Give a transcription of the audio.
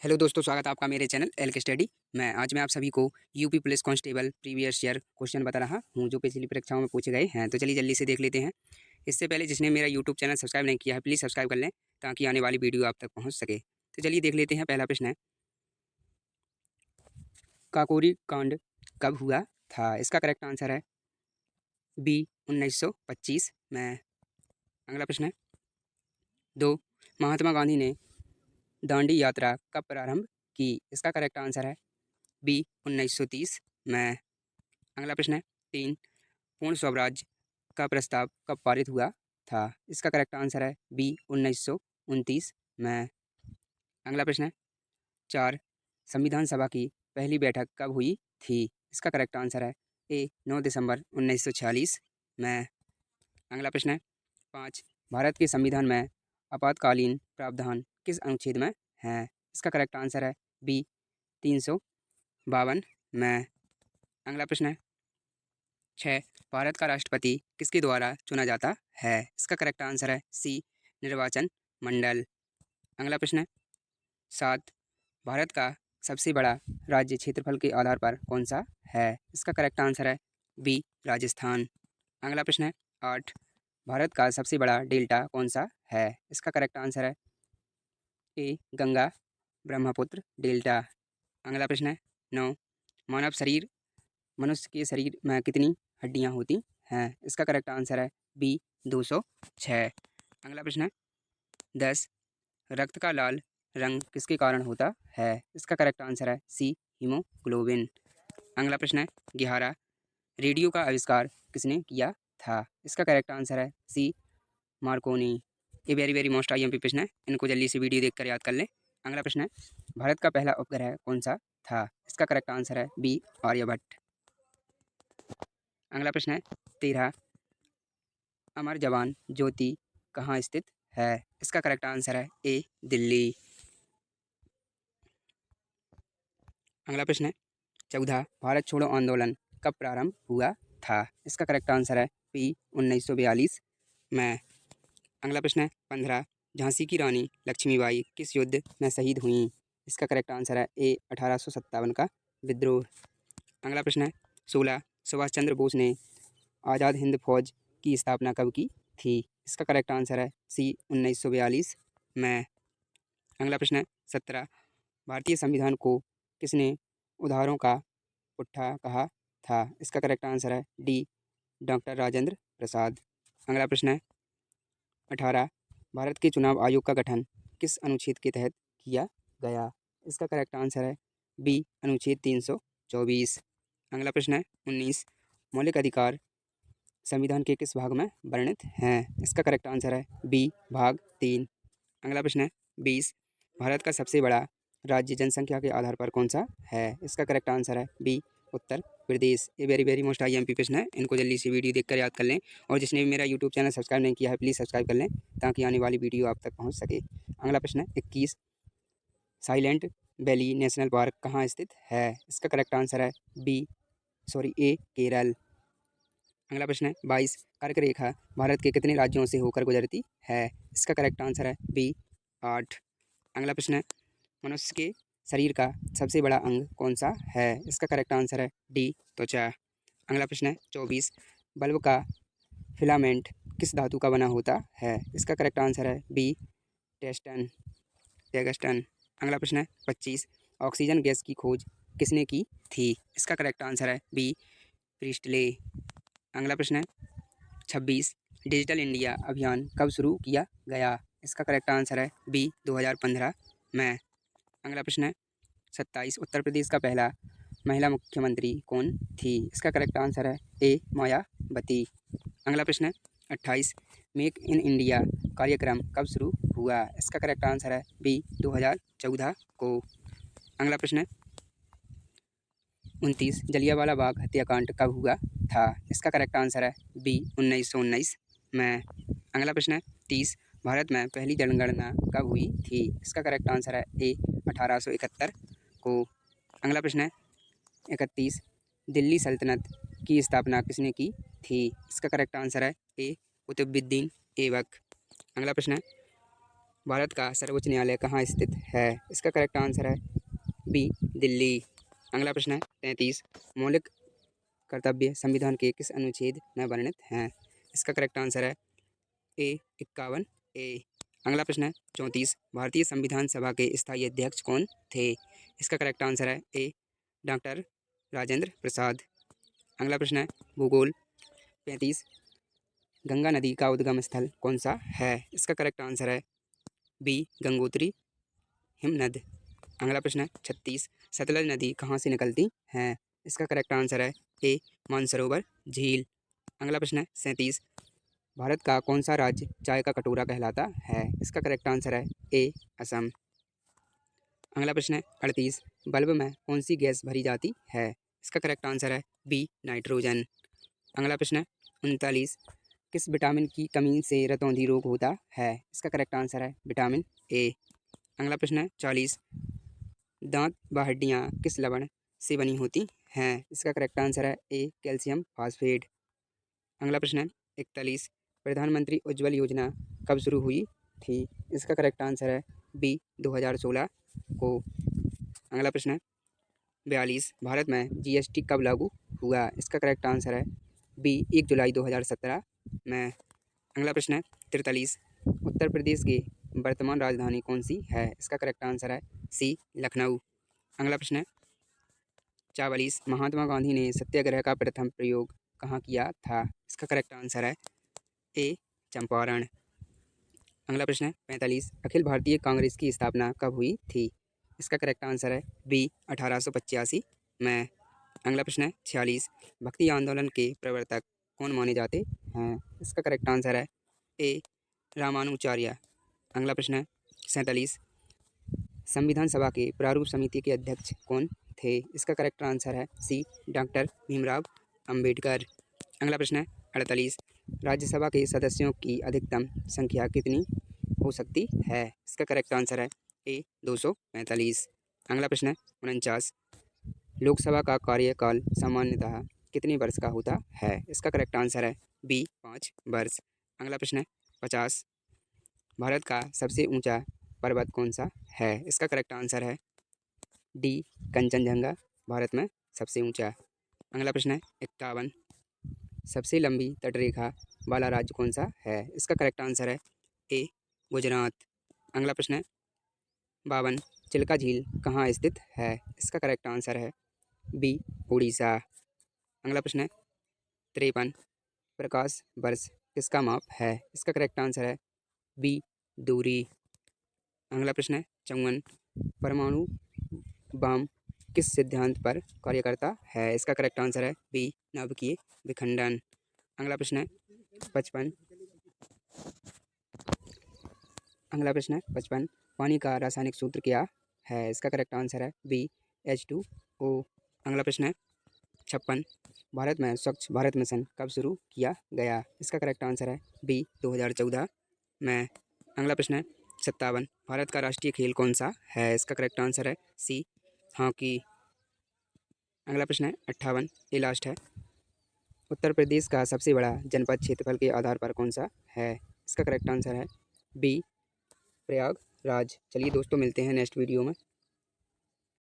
Hello दोस्तों, स्वागत है आपका मेरे चैनल एल के स्टडी। मैं आप सभी को UP police constable previous year question बता रहा हूं जो पिछली परीक्षाओं में पूछे गए हैं। तो चलिए जल्दी से देख लेते हैं। इससे पहले जिसने मेरा यूट्यूब चैनल सब्सक्राइब नहीं किया है प्लीज़ सब्सक्राइब कर लें ताकि आने वाली वीडियो आप तक पहुँच सके। तो चलिए देख लेते हैं। पहला प्रश्न है, काकोरी कांड कब हुआ था? इसका करेक्ट आंसर है बी 1925 में। अगला प्रश्न है, दो, महात्मा गांधी ने दांडी यात्रा कब प्रारंभ की? इसका करेक्ट आंसर है बी 1930 में। अगला प्रश्न है, तीन, पूर्ण स्वराज का प्रस्ताव कब पारित हुआ था? इसका करेक्ट आंसर है बी 1929 में। अगला प्रश्न है, चार, संविधान सभा की पहली बैठक कब हुई थी? इसका करेक्ट आंसर है ए 9 दिसंबर 1946 में। अगला प्रश्न है, पाँच, भारत के संविधान में आपातकालीन प्रावधान किस अनुच्छेद में है? इसका करेक्ट आंसर है बी 352 में। अगला प्रश्न है, छः, भारत का राष्ट्रपति किसके द्वारा चुना जाता है? इसका करेक्ट आंसर है सी निर्वाचन मंडल। अगला प्रश्न है, सात, भारत का सबसे बड़ा राज्य क्षेत्रफल के आधार पर कौन सा है? इसका करेक्ट आंसर है बी राजस्थान। अगला प्रश्न है, आठ, भारत का सबसे बड़ा डेल्टा कौन सा है? इसका करेक्ट आंसर है ए गंगा ब्रह्मपुत्र डेल्टा। अगला प्रश्न है, नौ, मानव शरीर मनुष्य के शरीर में कितनी हड्डियां होती हैं? इसका करेक्ट आंसर है बी 206। अगला प्रश्न है, दस, रक्त का लाल रंग किसके कारण होता है? इसका करेक्ट आंसर है सी हीमोग्लोबिन। अगला प्रश्न है, ग्यारह, रेडियो का आविष्कार किसने किया था? इसका करेक्ट आंसर है सी मार्कोनी। ये वेरी वेरी मोस्ट आईएमपी प्रश्न है, इनको जल्दी से वीडियो देखकर याद कर लें। अगला प्रश्न है, भारत का पहला उपग्रह कौन सा था? इसका करेक्ट आंसर है बी आर्यभट्ट। अगला प्रश्न है, तेरह, अमर जवान ज्योति कहाँ स्थित है? इसका करेक्ट आंसर है ए दिल्ली। अगला प्रश्न है, चौदह, भारत छोड़ो आंदोलन कब प्रारंभ हुआ था? इसका करेक्ट आंसर है पी 1942 में। अगला प्रश्न है, पंद्रह, झांसी की रानी लक्ष्मीबाई किस युद्ध में शहीद हुई? इसका करेक्ट आंसर है ए 1857 का विद्रोह। अगला प्रश्न है, सोलह, सुभाष चंद्र बोस ने आज़ाद हिंद फौज की स्थापना कब की थी? इसका करेक्ट आंसर है सी 1942 में। अगला प्रश्न है, सत्रह, भारतीय संविधान को किसने उधारों का पुट्ठा कहा था? इसका करेक्ट आंसर है डी डॉक्टर राजेंद्र प्रसाद। अगला प्रश्न है, अठारह, भारत के चुनाव आयोग का गठन किस अनुच्छेद के तहत किया गया? इसका करेक्ट आंसर है बी अनुच्छेद 324। अगला प्रश्न है, उन्नीस, मौलिक अधिकार संविधान के किस भाग में वर्णित हैं? इसका करेक्ट आंसर है बी भाग 3। अगला प्रश्न है, बीस, भारत का सबसे बड़ा राज्य जनसंख्या के आधार पर कौन सा है? इसका करेक्ट आंसर है बी उत्तर प्रदेश। ये वेरी वेरी मोस्ट आईएमपी प्रश्न है, इनको जल्दी से वीडियो देखकर याद कर लें। और जिसने भी मेरा यूट्यूब चैनल सब्सक्राइब नहीं किया है प्लीज़ सब्सक्राइब कर लें ताकि आने वाली वीडियो आप तक पहुँच सके। अगला प्रश्न है, इक्कीस, साइलेंट वैली नेशनल पार्क कहाँ स्थित है? इसका करेक्ट आंसर है ए केरल। अगला प्रश्न है, बाईस, कर्क रेखा भारत के कितने राज्यों से होकर गुजरती है? इसका करेक्ट आंसर है बी 8। अगला प्रश्न है, मनुष्य के शरीर का सबसे बड़ा अंग कौन सा है? इसका करेक्ट आंसर है डी त्वचा। अगला प्रश्न है, चौबीस, बल्ब का फिलामेंट किस धातु का बना होता है? इसका करेक्ट आंसर है बी टेस्टन टेगस्टन। अगला प्रश्न है, पच्चीस, ऑक्सीजन गैस की खोज किसने की थी? इसका करेक्ट आंसर है बी प्रिस्टले। अगला प्रश्न है, छब्बीस, डिजिटल इंडिया अभियान कब शुरू किया गया? इसका करेक्ट आंसर है बी 2015 में। अगला प्रश्न है, सत्ताईस, उत्तर प्रदेश का पहला महिला मुख्यमंत्री कौन थी? इसका करेक्ट आंसर है ए मायावती। अगला प्रश्न है, अट्ठाईस, मेक इन इंडिया कार्यक्रम कब शुरू हुआ? इसका करेक्ट आंसर है बी 2014 को। अगला प्रश्न है, उनतीस, जलियांवाला बाग हत्याकांड कब हुआ था? इसका करेक्ट आंसर है बी 1919 में। अगला प्रश्न है, तीस, भारत में पहली जनगणना कब हुई थी? इसका करेक्ट आंसर है ए 1871 को। अगला प्रश्न है, इकतीस, दिल्ली सल्तनत की स्थापना किसने की थी? इसका करेक्ट आंसर है ए कुतुबुद्दीन ऐबक। अगला प्रश्न है, भारत का सर्वोच्च न्यायालय कहाँ स्थित है? इसका करेक्ट आंसर है बी, दिल्ली। अगला प्रश्न है 33। मौलिक कर्तव्य संविधान के किस अनुच्छेद में वर्णित हैं? इसका करेक्ट आंसर है ए, 51 ए। अगला प्रश्न है 34। भारतीय संविधान सभा के स्थायी अध्यक्ष कौन थे? इसका करेक्ट आंसर है ए, डॉक्टर राजेंद्र प्रसाद। अगला प्रश्न है भूगोल 35। गंगा नदी का उद्गम स्थल कौन सा है? इसका करेक्ट आंसर है बी, गंगोत्री हिमनद। अगला प्रश्न है 36। सतलज नदी कहाँ से निकलती है? इसका करेक्ट आंसर है ए, मानसरोवर झील। अगला प्रश्न है 37। भारत का कौन सा राज्य चाय का कटोरा कहलाता है? इसका करेक्ट आंसर है ए, असम। अगला प्रश्न है 38। बल्ब में कौन सी गैस भरी जाती है? इसका करेक्ट आंसर है बी, नाइट्रोजन। अगला प्रश्न है 39। किस विटामिन की कमी से रतौंधी रोग होता है? इसका करेक्ट आंसर है विटामिन ए। अगला प्रश्न है 40। दांत व हड्डियाँ किस लवण से बनी होती हैं? इसका करेक्ट आंसर है ए, कैल्शियम फॉस्फेट। अगला प्रश्न है 41। प्रधानमंत्री उज्ज्वल योजना कब शुरू हुई थी? इसका करेक्ट आंसर है बी, 2016 को। अगला प्रश्न है 42। भारत में जीएसटी कब लागू हुआ? इसका करेक्ट आंसर है बी, 1 जुलाई 2017 में। अगला प्रश्न है 43। उत्तर प्रदेश की वर्तमान राजधानी कौन सी है? इसका करेक्ट आंसर है सी, लखनऊ। अगला प्रश्न है 44। महात्मा गांधी ने सत्याग्रह का प्रथम प्रयोग कहाँ किया था? इसका करेक्ट आंसर है ए, चंपारण। अगला प्रश्न है 45। अखिल भारतीय कांग्रेस की स्थापना कब हुई थी? इसका करेक्ट आंसर है बी, 1885 में। अगला प्रश्न है 46। भक्ति आंदोलन के प्रवर्तक कौन माने जाते हैं? इसका करेक्ट आंसर है ए, रामानुचार्य। अगला प्रश्न है 47। संविधान सभा के प्रारूप समिति के अध्यक्ष कौन थे? इसका करेक्ट आंसर है सी, डॉक्टर भीमराव अंबेडकर। अगला प्रश्न है 48। राज्यसभा के सदस्यों की अधिकतम संख्या कितनी हो सकती है? इसका करेक्ट आंसर है ए, 245। अगला प्रश्न है 49। लोकसभा का कार्यकाल सामान्यतः कितने वर्ष का होता है? इसका करेक्ट आंसर है बी, 5 वर्ष। अगला प्रश्न है 50। भारत का सबसे ऊंचा पर्वत कौन सा है? इसका करेक्ट आंसर है डी, कंचनजंगा भारत में सबसे ऊंचा। अगला प्रश्न है 51। सबसे लंबी तटरेखा वाला राज्य कौन सा है? इसका करेक्ट आंसर है ए, गुजरात। अगला प्रश्न है 52। चिल्का झील कहाँ स्थित है? इसका करेक्ट आंसर है बी, उड़ीसा। अगला प्रश्न है 53। प्रकाश वर्ष किसका माप है? इसका करेक्ट आंसर है बी, दूरी। अगला प्रश्न है 54। परमाणु बम किस सिद्धांत पर कार्य करता है? इसका करेक्ट आंसर है बी, नाभिकीय विखंडन। अगला प्रश्न है 55। अगला प्रश्न है 55। पानी का रासायनिक सूत्र क्या है? इसका करेक्ट आंसर है बी, H2O। अगला प्रश्न है 56। भारत में स्वच्छ भारत मिशन कब शुरू किया गया? इसका करेक्ट आंसर है बी, 2014 में। अगला प्रश्न है 57। भारत का राष्ट्रीय खेल कौन सा है? इसका करेक्ट आंसर है सी, हॉकी। अगला प्रश्न है 58, ये लास्ट है। उत्तर प्रदेश का सबसे बड़ा जनपद क्षेत्रफल के आधार पर कौन सा है? इसका करेक्ट आंसर है बी, प्रयागराज। चलिए दोस्तों, मिलते हैं नेक्स्ट वीडियो में।